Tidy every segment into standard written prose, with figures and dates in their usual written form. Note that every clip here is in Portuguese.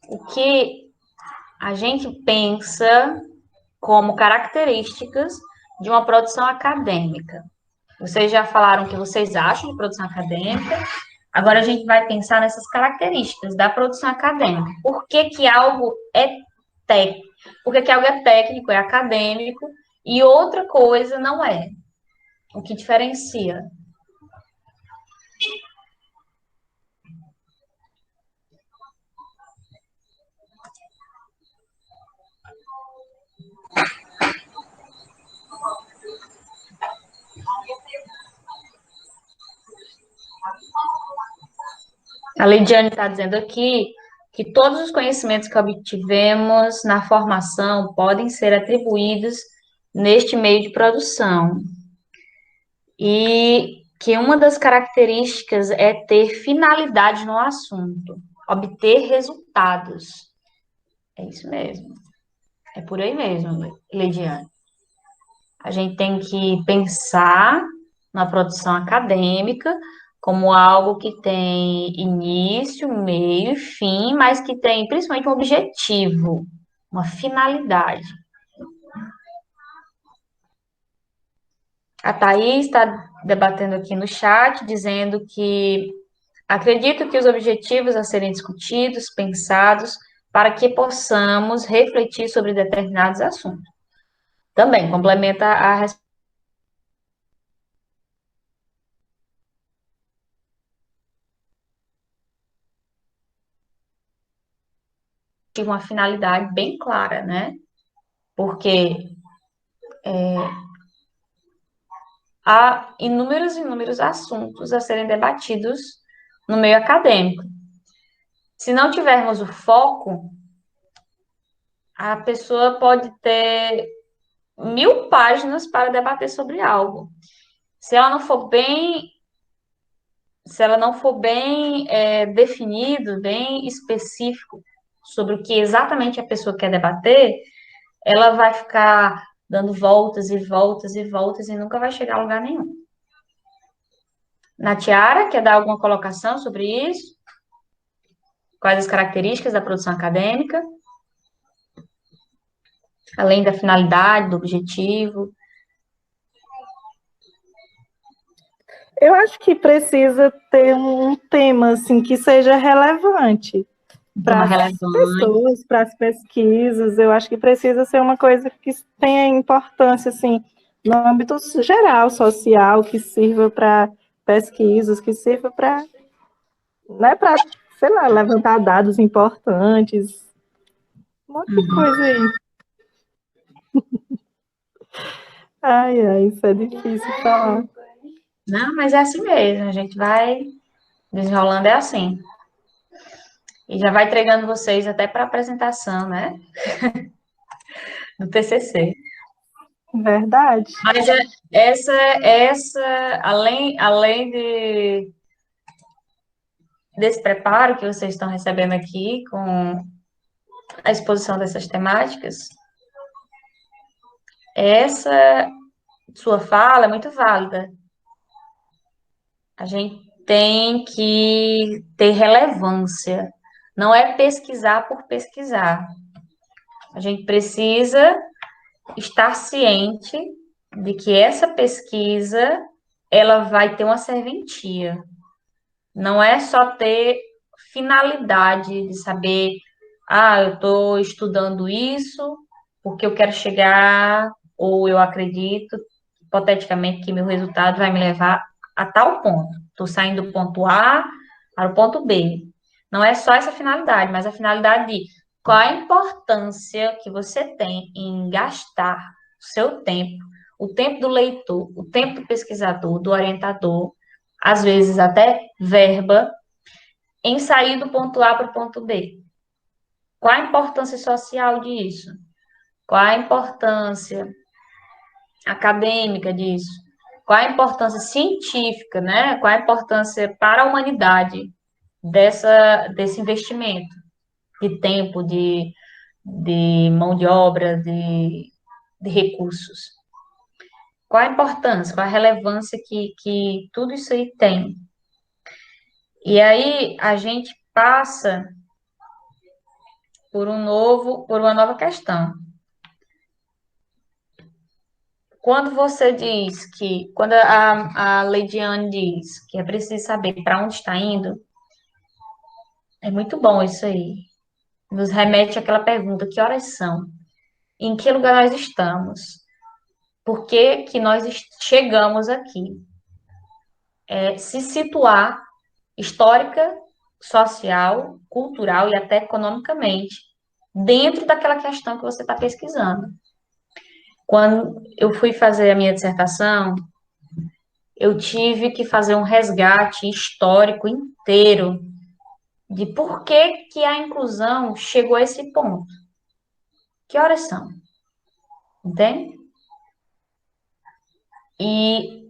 o que a gente pensa como características de uma produção acadêmica. Vocês já falaram o que vocês acham de produção acadêmica. Agora a gente vai pensar nessas características da produção acadêmica. Por que que algo é técnico? Por que que algo é técnico, é acadêmico, e outra coisa não é? O que diferencia? A Lidiane está dizendo aqui que todos os conhecimentos que obtivemos na formação podem ser atribuídos neste meio de produção. E que uma das características é ter finalidade no assunto, obter resultados. É isso mesmo. É por aí mesmo, Lidiane. A gente tem que pensar na produção acadêmica como algo que tem início, meio e fim, mas que tem principalmente um objetivo, uma finalidade. A Thaís está debatendo aqui no chat, dizendo que acredito que os objetivos a serem discutidos, pensados, para que possamos refletir sobre determinados assuntos. Também complementa a uma finalidade bem clara, né? Porque há inúmeros e inúmeros assuntos a serem debatidos no meio acadêmico. Se não tivermos o foco, a pessoa pode ter 1000 páginas para debater sobre algo. Se ela não for bem, se ela não for bem definido, bem específico sobre o que exatamente a pessoa quer debater, ela vai ficar dando voltas e voltas e voltas e nunca vai chegar a lugar nenhum. Natiara, quer dar alguma colocação sobre isso? Quais as características da produção acadêmica, além da finalidade, do objetivo, Eu acho que precisa ter um tema assim que seja relevante um para tema as relevante. pessoas, para as pesquisas. Eu acho que precisa ser uma coisa que tenha importância assim no âmbito geral, social, que sirva para pesquisas, que sirva para, né, para, sei lá, levantar dados importantes, um monte de Uhum. coisa aí. Ai, ai, isso é difícil falar. Não, mas é assim mesmo, a gente vai desenrolando, é assim. E já vai entregando vocês até para a apresentação, né, do TCC. Verdade. Mas além desse preparo que vocês estão recebendo aqui com a exposição dessas temáticas, essa sua fala é muito válida. A gente tem que ter relevância. Não é pesquisar por pesquisar. A gente precisa estar ciente de que essa pesquisa ela vai ter uma serventia. Não é só ter finalidade de saber, eu estou estudando isso porque eu quero chegar, ou eu acredito, hipoteticamente, que meu resultado vai me levar a tal ponto. Estou saindo do ponto A para o ponto B. Não é só essa finalidade, mas a finalidade de qual a importância que você tem em gastar o seu tempo, o tempo do leitor, o tempo do pesquisador, do orientador, às vezes até verba, em sair do ponto A para o ponto B. Qual a importância social disso? Qual a importância acadêmica disso? Qual a importância científica, né? Qual a importância para a humanidade desse investimento de tempo, de mão de obra, de recursos? Qual a importância, qual a relevância que tudo isso aí tem? E aí a gente passa por uma nova questão. Quando a Leidiane diz que é preciso saber para onde está indo, é muito bom isso aí. Nos remete àquela pergunta: que horas são? Em que lugar nós estamos? Por que que nós chegamos aqui? É se situar histórica, social, cultural e até economicamente dentro daquela questão que você está pesquisando. Quando eu fui fazer a minha dissertação, eu tive que fazer um resgate histórico inteiro de por que que a inclusão chegou a esse ponto. Que horas são? Entende? E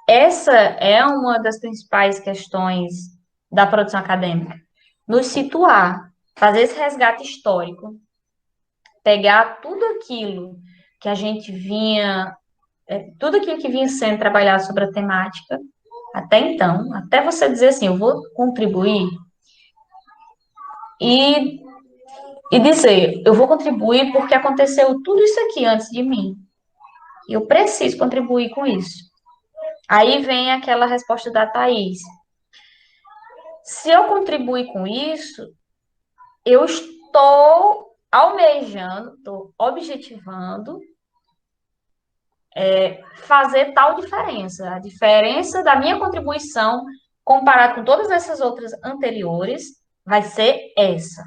essa é uma das principais questões da produção acadêmica. Nos situar, fazer esse resgate histórico, pegar tudo aquilo que a gente vinha, tudo aquilo que vinha sendo trabalhado sobre a temática, até então, até você dizer assim, eu vou contribuir, e, e dizer, eu vou contribuir porque aconteceu tudo isso aqui antes de mim. Eu preciso contribuir com isso. Aí vem aquela resposta da Thaís. Se eu contribuir com isso, eu estou almejando, estou objetivando fazer tal diferença. A diferença da minha contribuição, comparado com todas essas outras anteriores, vai ser essa.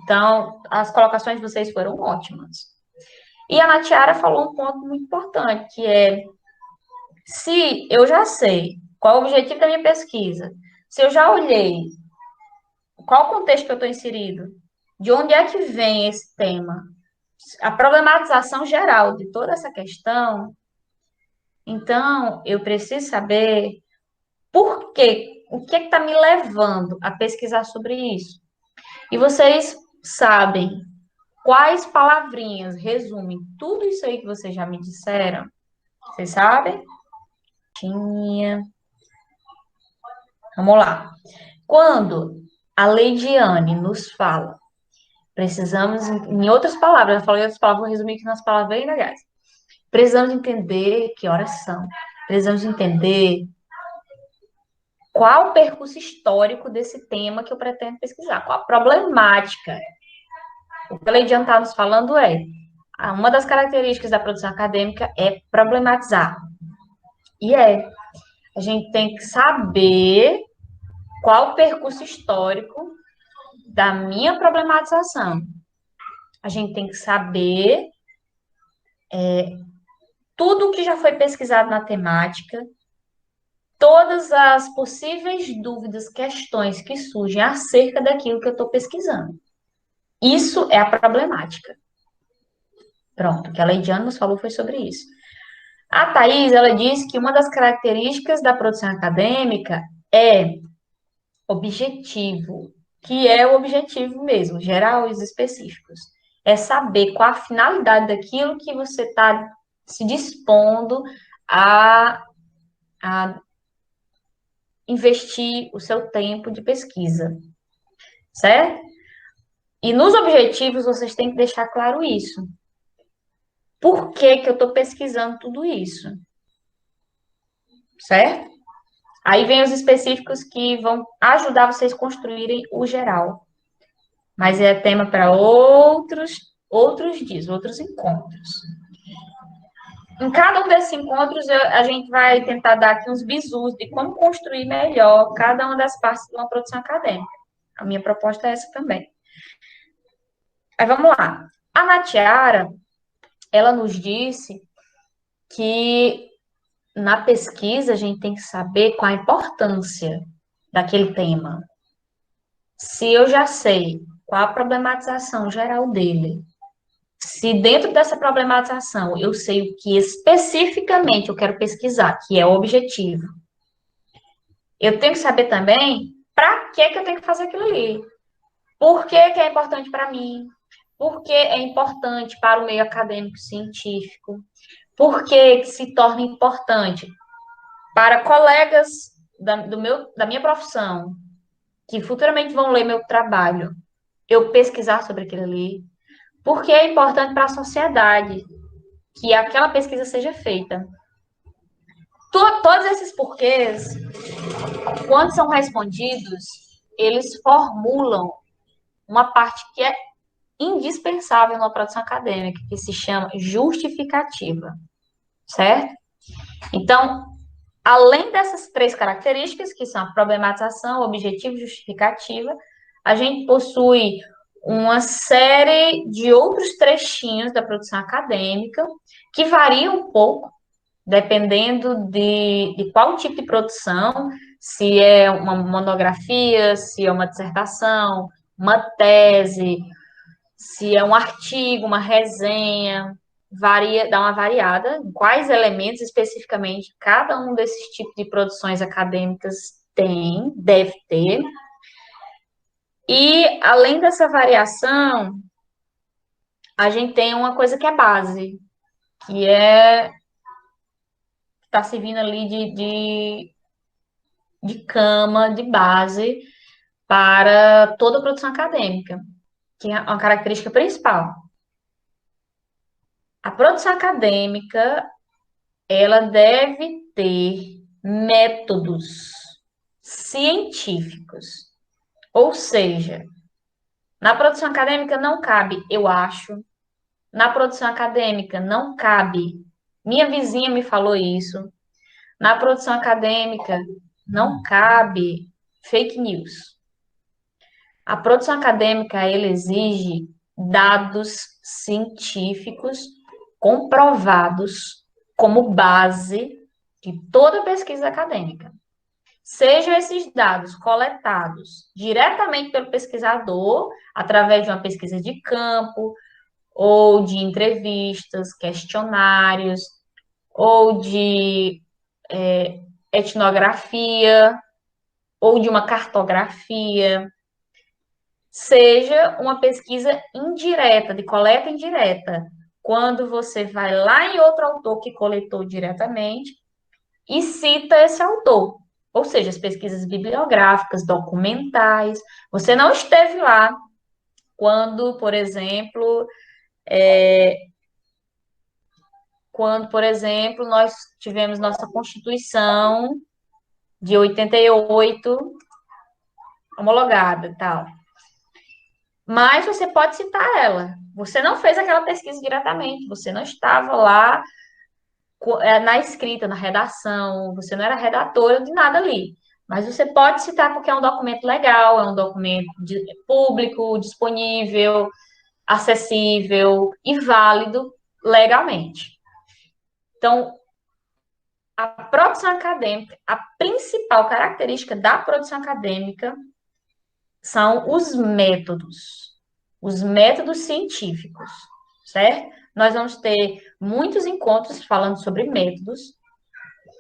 Então, as colocações de vocês foram ótimas. E a Natiara falou um ponto muito importante, que é, se eu já sei qual é o objetivo da minha pesquisa, se eu já olhei qual o contexto que eu estou inserido, de onde é que vem esse tema, a problematização geral de toda essa questão, então eu preciso saber por quê, o que está me levando a pesquisar sobre isso. E vocês sabem quais palavrinhas resumem tudo isso aí que vocês já me disseram? Vocês sabem? Tinha. Vamos lá. Quando a Leidiane nos fala, precisamos, em outras palavras, eu falei outras palavras, vou resumir aqui nas palavras bem legais. Precisamos entender que horas são. Precisamos entender qual o percurso histórico desse tema que eu pretendo pesquisar, qual a problemática. O que a Leidiane está nos falando é, uma das características da produção acadêmica é problematizar. E a gente tem que saber qual o percurso histórico da minha problematização. A gente tem que saber tudo o que já foi pesquisado na temática, todas as possíveis dúvidas, questões que surgem acerca daquilo que eu estou pesquisando. Isso é a problemática. Pronto, o que a Leidiane nos falou foi sobre isso. A Thaís, ela disse que uma das características da produção acadêmica é objetivo, que é o objetivo mesmo, geral e os específicos. É saber qual a finalidade daquilo que você está se dispondo a investir o seu tempo de pesquisa, certo? E nos objetivos vocês têm que deixar claro isso. Por que que eu estou pesquisando tudo isso? Certo? Aí vem os específicos que vão ajudar vocês a construírem o geral. Mas é tema para outros dias, outros encontros. Em cada um desses encontros, a gente vai tentar dar aqui uns bizus de como construir melhor cada uma das partes de uma produção acadêmica. A minha proposta é essa também. Aí vamos lá. A Natiara, ela nos disse que na pesquisa a gente tem que saber qual a importância daquele tema. Se eu já sei qual a problematização geral dele, se dentro dessa problematização eu sei o que especificamente eu quero pesquisar, que é o objetivo, eu tenho que saber também para que eu tenho que fazer aquilo ali. Por que que é importante para mim? Por que é importante para o meio acadêmico científico? Por que se torna importante para colegas da minha profissão, que futuramente vão ler meu trabalho? eu pesquisar sobre aquilo ali, porque é importante para a sociedade que aquela pesquisa seja feita. Todos esses porquês, quando são respondidos, eles formulam uma parte que é indispensável na produção acadêmica, que se chama justificativa, certo? Então, além dessas três características, que são a problematização, objetivo e justificativa, a gente possui uma série de outros trechinhos da produção acadêmica que variam um pouco, dependendo de qual tipo de produção, se é uma monografia, se é uma dissertação, uma tese, se é um artigo, uma resenha, varia, dá uma variada em quais elementos especificamente cada um desses tipos de produções acadêmicas tem, deve ter. E além dessa variação, a gente tem uma coisa que é base, que é está servindo ali de cama, de base para toda a produção acadêmica, que é uma característica principal. A produção acadêmica ela deve ter métodos científicos. Ou seja, na produção acadêmica não cabe eu acho, na produção acadêmica não cabe minha vizinha me falou isso, na produção acadêmica não cabe fake news. A produção acadêmica ela exige dados científicos comprovados como base de toda pesquisa acadêmica. Sejam esses dados coletados diretamente pelo pesquisador, através de uma pesquisa de campo, ou de entrevistas, questionários, ou de etnografia, ou de uma cartografia, seja uma pesquisa indireta, de coleta indireta, quando você vai lá em outro autor que coletou diretamente e cita esse autor. Ou seja, as pesquisas bibliográficas, documentais. Você não esteve lá quando, por exemplo, nós tivemos nossa Constituição de 88 homologada e tal. Mas você pode citar ela. Você não fez aquela pesquisa diretamente, você não estava lá na escrita, na redação, você não era redatora de nada ali. Mas você pode citar porque é um documento legal, é um documento público, disponível, acessível e válido legalmente. Então, a produção acadêmica, a principal característica da produção acadêmica são os métodos científicos, certo? Nós vamos ter muitos encontros falando sobre métodos,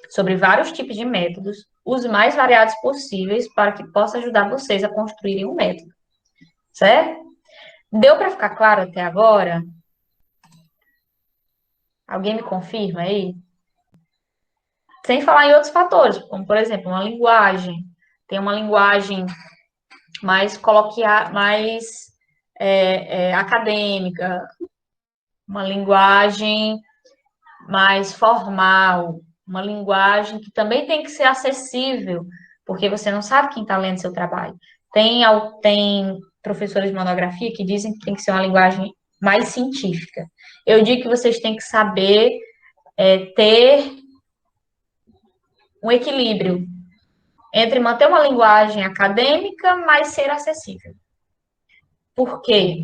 sobre vários tipos de métodos, os mais variados possíveis para que possa ajudar vocês a construírem um método, certo? Deu para ficar claro até agora? Alguém me confirma aí? Sem falar em outros fatores, como por exemplo, uma linguagem. Tem uma linguagem mais coloquial, mais acadêmica, uma linguagem mais formal, uma linguagem que também tem que ser acessível, porque você não sabe quem está lendo seu trabalho. Tem professores de monografia que dizem que tem que ser uma linguagem mais científica. Eu digo que vocês têm que saber ter um equilíbrio entre manter uma linguagem acadêmica, mas ser acessível. Por quê?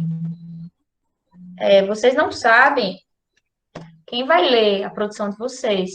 Vocês não sabem quem vai ler a produção de vocês.